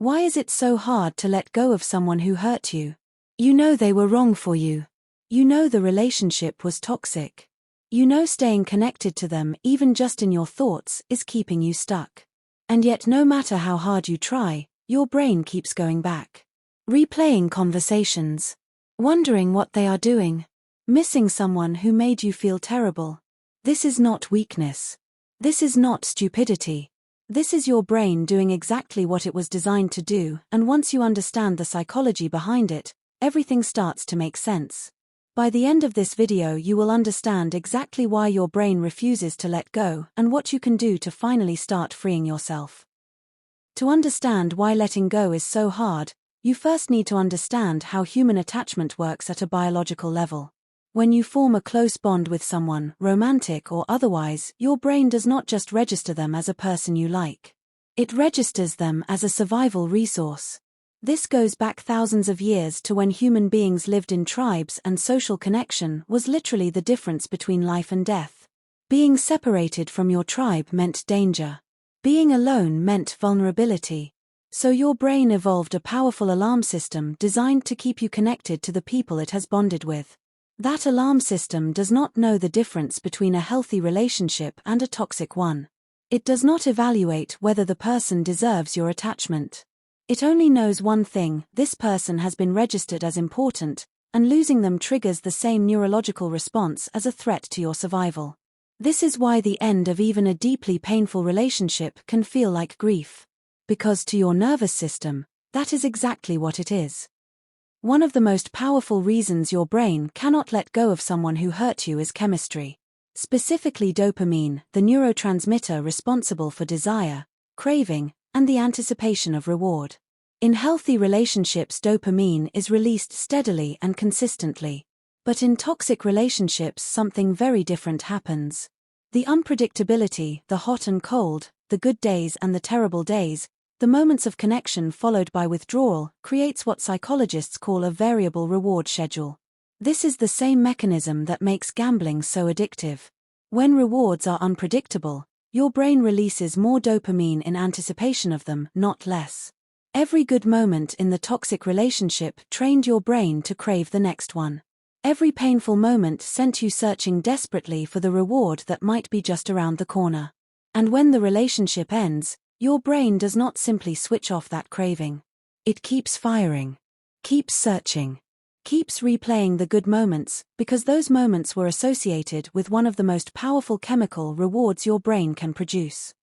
Why is it so hard to let go of someone who hurt you? You know they were wrong for you. You know the relationship was toxic. You know staying connected to them, even just in your thoughts, is keeping you stuck. And yet no matter how hard you try, your brain keeps going back. Replaying conversations. Wondering what they are doing. Missing someone who made you feel terrible. This is not weakness. This is not stupidity. This is your brain doing exactly what it was designed to do, and once you understand the psychology behind it, everything starts to make sense. By the end of this video you will understand exactly why your brain refuses to let go and what you can do to finally start freeing yourself. To understand why letting go is so hard, you first need to understand how human attachment works at a biological level. When you form a close bond with someone, romantic or otherwise, your brain does not just register them as a person you like. It registers them as a survival resource. This goes back thousands of years to when human beings lived in tribes and social connection was literally the difference between life and death. Being separated from your tribe meant danger. Being alone meant vulnerability. So your brain evolved a powerful alarm system designed to keep you connected to the people it has bonded with. That alarm system does not know the difference between a healthy relationship and a toxic one. It does not evaluate whether the person deserves your attachment. It only knows one thing: this person has been registered as important, and losing them triggers the same neurological response as a threat to your survival. This is why the end of even a deeply painful relationship can feel like grief. Because to your nervous system, that is exactly what it is. One of the most powerful reasons your brain cannot let go of someone who hurt you is chemistry. Specifically dopamine, the neurotransmitter responsible for desire, craving, and the anticipation of reward. In healthy relationships, dopamine is released steadily and consistently. But in toxic relationships, something very different happens. The unpredictability, the hot and cold, the good days and the terrible days, the moments of connection followed by withdrawal, creates what psychologists call a variable reward schedule. This is the same mechanism that makes gambling so addictive. When rewards are unpredictable, your brain releases more dopamine in anticipation of them, not less. Every good moment in the toxic relationship trained your brain to crave the next one. Every painful moment sent you searching desperately for the reward that might be just around the corner. And when the relationship ends, your brain does not simply switch off that craving. It keeps firing, keeps searching, keeps replaying the good moments, because those moments were associated with one of the most powerful chemical rewards your brain can produce.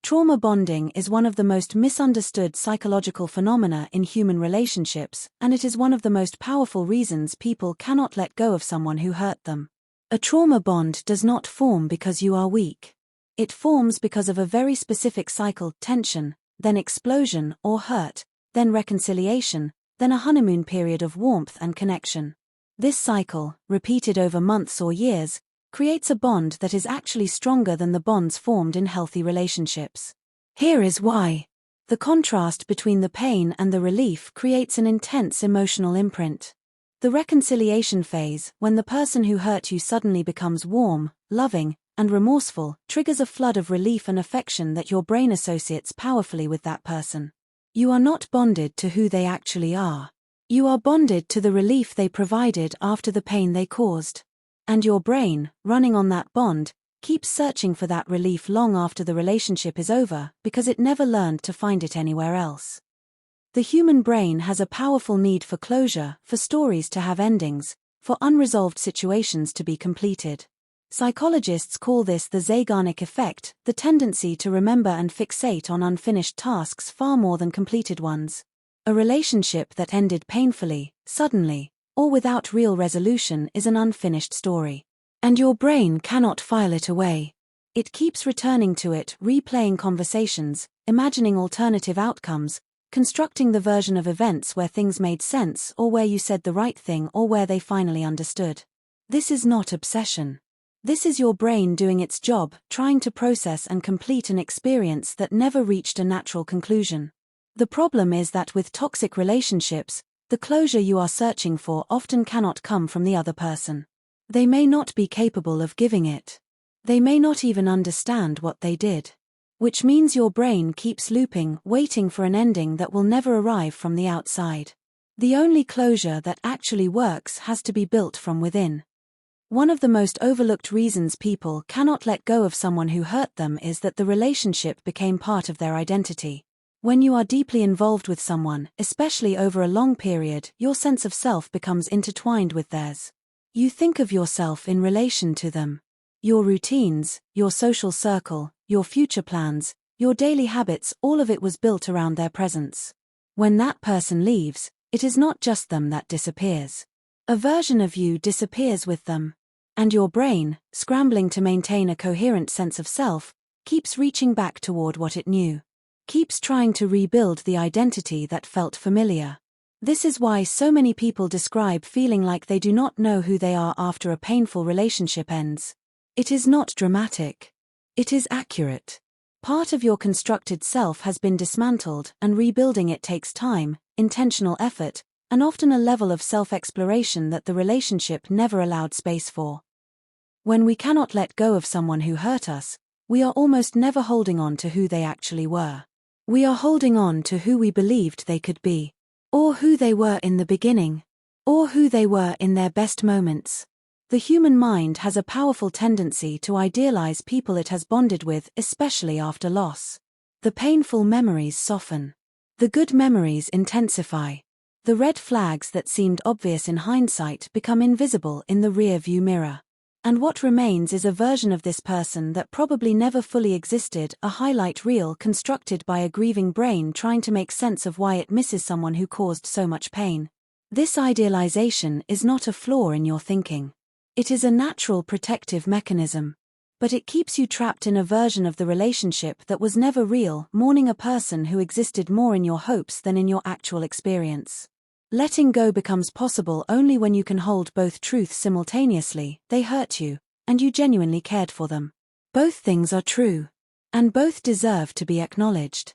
Trauma bonding is one of the most misunderstood psychological phenomena in human relationships, and it is one of the most powerful reasons people cannot let go of someone who hurt them. A trauma bond does not form because you are weak. It forms because of a very specific cycle: tension, then explosion or hurt, then reconciliation, then a honeymoon period of warmth and connection. This cycle, repeated over months or years, creates a bond that is actually stronger than the bonds formed in healthy relationships. Here is why. The contrast between the pain and the relief creates an intense emotional imprint. The reconciliation phase, when the person who hurt you suddenly becomes warm, loving, and remorseful, triggers a flood of relief and affection that your brain associates powerfully with that person. You are not bonded to who they actually are. You are bonded to the relief they provided after the pain they caused. And your brain, running on that bond, keeps searching for that relief long after the relationship is over, because it never learned to find it anywhere else. The human brain has a powerful need for closure, for stories to have endings, for unresolved situations to be completed. Psychologists call this the Zeigarnik effect, the tendency to remember and fixate on unfinished tasks far more than completed ones. A relationship that ended painfully, suddenly, or without real resolution is an unfinished story. And your brain cannot file it away. It keeps returning to it, replaying conversations, imagining alternative outcomes, constructing the version of events where things made sense or where you said the right thing or where they finally understood. This is not obsession. This is your brain doing its job, trying to process and complete an experience that never reached a natural conclusion. The problem is that with toxic relationships, the closure you are searching for often cannot come from the other person. They may not be capable of giving it. They may not even understand what they did. which means your brain keeps looping, waiting for an ending that will never arrive from the outside. The only closure that actually works has to be built from within. One of the most overlooked reasons people cannot let go of someone who hurt them is that the relationship became part of their identity. When you are deeply involved with someone, especially over a long period, your sense of self becomes intertwined with theirs. You think of yourself in relation to them. Your routines, your social circle, your future plans, your daily habits, all of it was built around their presence. When that person leaves, it is not just them that disappears. A version of you disappears with them. And your brain, scrambling to maintain a coherent sense of self, keeps reaching back toward what it knew. Keeps trying to rebuild the identity that felt familiar. This is why so many people describe feeling like they do not know who they are after a painful relationship ends. It is not dramatic. It is accurate. Part of your constructed self has been dismantled, and rebuilding it takes time, intentional effort, and often a level of self-exploration that the relationship never allowed space for. When we cannot let go of someone who hurt us, we are almost never holding on to who they actually were. We are holding on to who we believed they could be, or who they were in the beginning, or who they were in their best moments. The human mind has a powerful tendency to idealize people it has bonded with, especially after loss. The painful memories soften. The good memories intensify. The red flags that seemed obvious in hindsight become invisible in the rear-view mirror. And what remains is a version of this person that probably never fully existed, a highlight reel constructed by a grieving brain trying to make sense of why it misses someone who caused so much pain. This idealization is not a flaw in your thinking. It is a natural protective mechanism. But it keeps you trapped in a version of the relationship that was never real, mourning a person who existed more in your hopes than in your actual experience. Letting go becomes possible only when you can hold both truths simultaneously. They hurt you, and you genuinely cared for them. Both things are true. And both deserve to be acknowledged.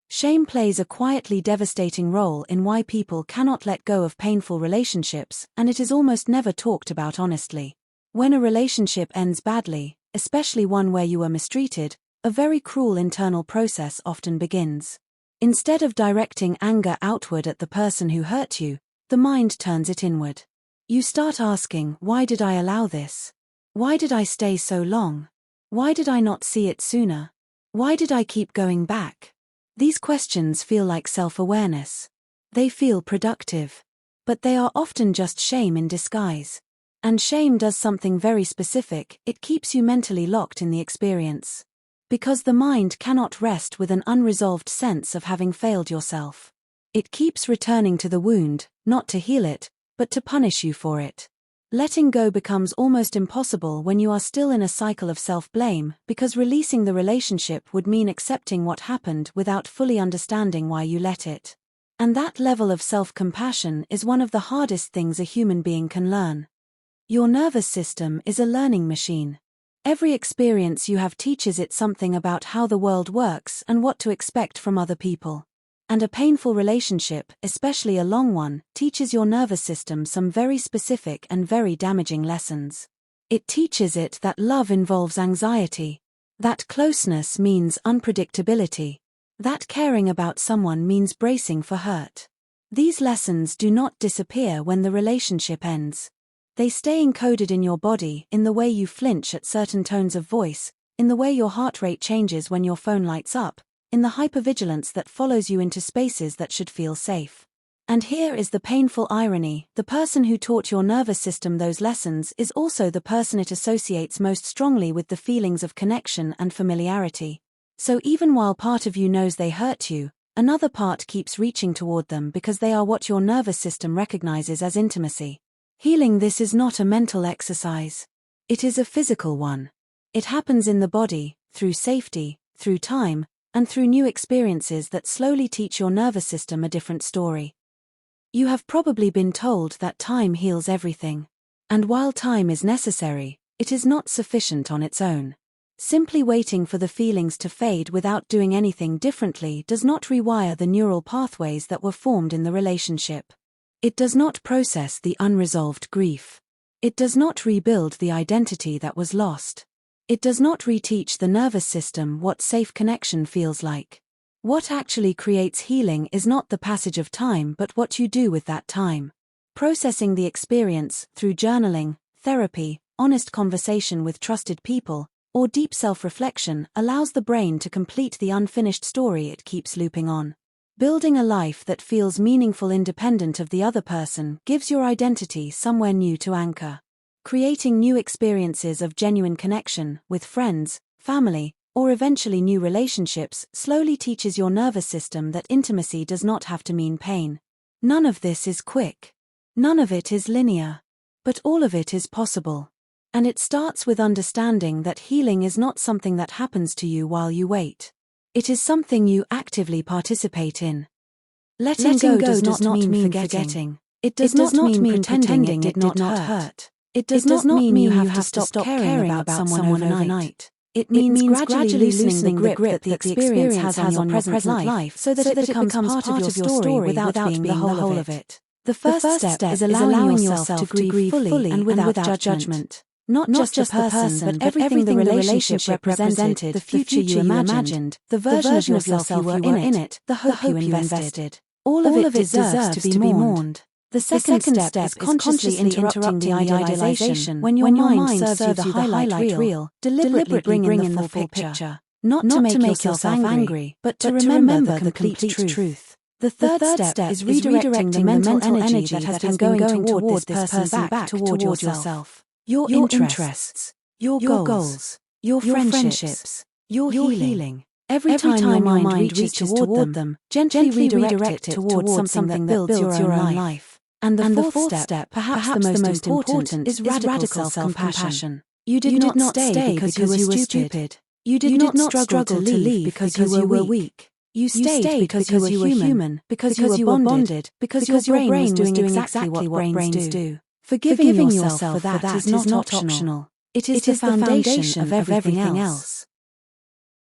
Shame plays a quietly devastating role in why people cannot let go of painful relationships, and it is almost never talked about honestly. When a relationship ends badly, especially one where you were mistreated, a very cruel internal process often begins. Instead of directing anger outward at the person who hurt you, the mind turns it inward. You start asking, why did I allow this? Why did I stay so long? Why did I not see it sooner? Why did I keep going back? These questions feel like self-awareness. They feel productive. But they are often just shame in disguise. And shame does something very specific, it keeps you mentally locked in the experience. Because the mind cannot rest with an unresolved sense of having failed yourself. It keeps returning to the wound, not to heal it, but to punish you for it. Letting go becomes almost impossible when you are still in a cycle of self-blame, because releasing the relationship would mean accepting what happened without fully understanding why you let it. And that level of self-compassion is one of the hardest things a human being can learn. Your nervous system is a learning machine. Every experience you have teaches it something about how the world works and what to expect from other people. And a painful relationship, especially a long one, teaches your nervous system some very specific and very damaging lessons. It teaches it that love involves anxiety, that closeness means unpredictability, that caring about someone means bracing for hurt. These lessons do not disappear when the relationship ends. They stay encoded in your body, in the way you flinch at certain tones of voice, in the way your heart rate changes when your phone lights up, in the hypervigilance that follows you into spaces that should feel safe. And here is the painful irony: the person who taught your nervous system those lessons is also the person it associates most strongly with the feelings of connection and familiarity. So even while part of you knows they hurt you, another part keeps reaching toward them because they are what your nervous system recognizes as intimacy. Healing this is not a mental exercise. It is a physical one. It happens in the body, through safety, through time, and through new experiences that slowly teach your nervous system a different story. You have probably been told that time heals everything. And while time is necessary, it is not sufficient on its own. Simply waiting for the feelings to fade without doing anything differently does not rewire the neural pathways that were formed in the relationship. It does not process the unresolved grief. It does not rebuild the identity that was lost. It does not reteach the nervous system what safe connection feels like. What actually creates healing is not the passage of time but what you do with that time. Processing the experience through journaling, therapy, honest conversation with trusted people, or deep self-reflection allows the brain to complete the unfinished story it keeps looping on. Building a life that feels meaningful independent of the other person gives your identity somewhere new to anchor. Creating new experiences of genuine connection with friends, family, or eventually new relationships slowly teaches your nervous system that intimacy does not have to mean pain. None of this is quick. None of it is linear. But all of it is possible. And it starts with understanding that healing is not something that happens to you while you wait. It is something you actively participate in. Letting go does not mean forgetting. It does not mean pretending it did not hurt. It does not mean you have to stop caring about someone overnight. It means gradually loosening the grip that the experience has on your present life so that it becomes part of your story without being the whole of it. The first step is allowing yourself to grieve fully and without judgment. Not just the person, but everything the relationship represented, the future you imagined, the version of yourself you were in it, the hope you invested. All of it deserves to be mourned. The second step is consciously interrupting the idealization when your mind serves you the highlight reel, deliberately bring in the full picture. Not to make yourself angry, but to remember the complete truth. The third step is redirecting the mental energy that has been going toward this person back toward yourself. Your interests, your goals, your friendships, your healing. Every time your mind reaches toward them, gently redirect it towards something that builds your own life. And the fourth step, perhaps the most important, is radical self-compassion. You did not stay because you were stupid. You did not struggle to leave because you were weak. You stayed because you were human, because you were bonded, because your brain was doing exactly what brains do. Forgiving yourself for that is not optional. It is the foundation of everything else.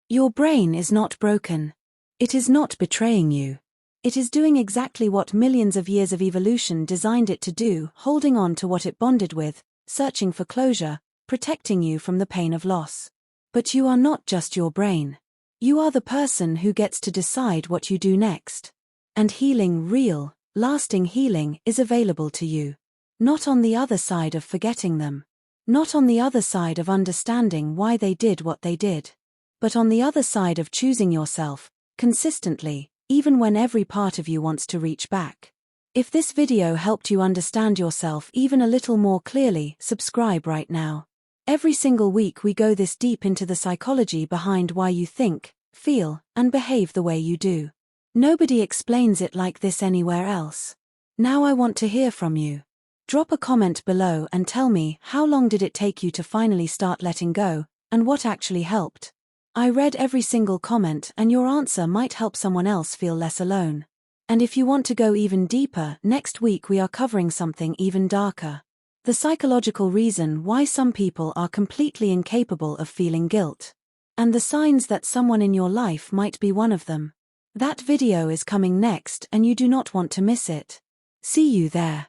Your brain is not broken. It is not betraying you. It is doing exactly what millions of years of evolution designed it to do, holding on to what it bonded with, searching for closure, protecting you from the pain of loss. But you are not just your brain. You are the person who gets to decide what you do next. And healing, real, lasting healing, is available to you. Not on the other side of forgetting them. Not on the other side of understanding why they did what they did. But on the other side of choosing yourself, consistently, even when every part of you wants to reach back. If this video helped you understand yourself even a little more clearly, subscribe right now. Every single week we go this deep into the psychology behind why you think, feel, and behave the way you do. Nobody explains it like this anywhere else. Now I want to hear from you. Drop a comment below and tell me, how long did it take you to finally start letting go, and what actually helped? I read every single comment, and your answer might help someone else feel less alone. And if you want to go even deeper, next week we are covering something even darker. The psychological reason why some people are completely incapable of feeling guilt. And the signs that someone in your life might be one of them. That video is coming next and you do not want to miss it. See you there.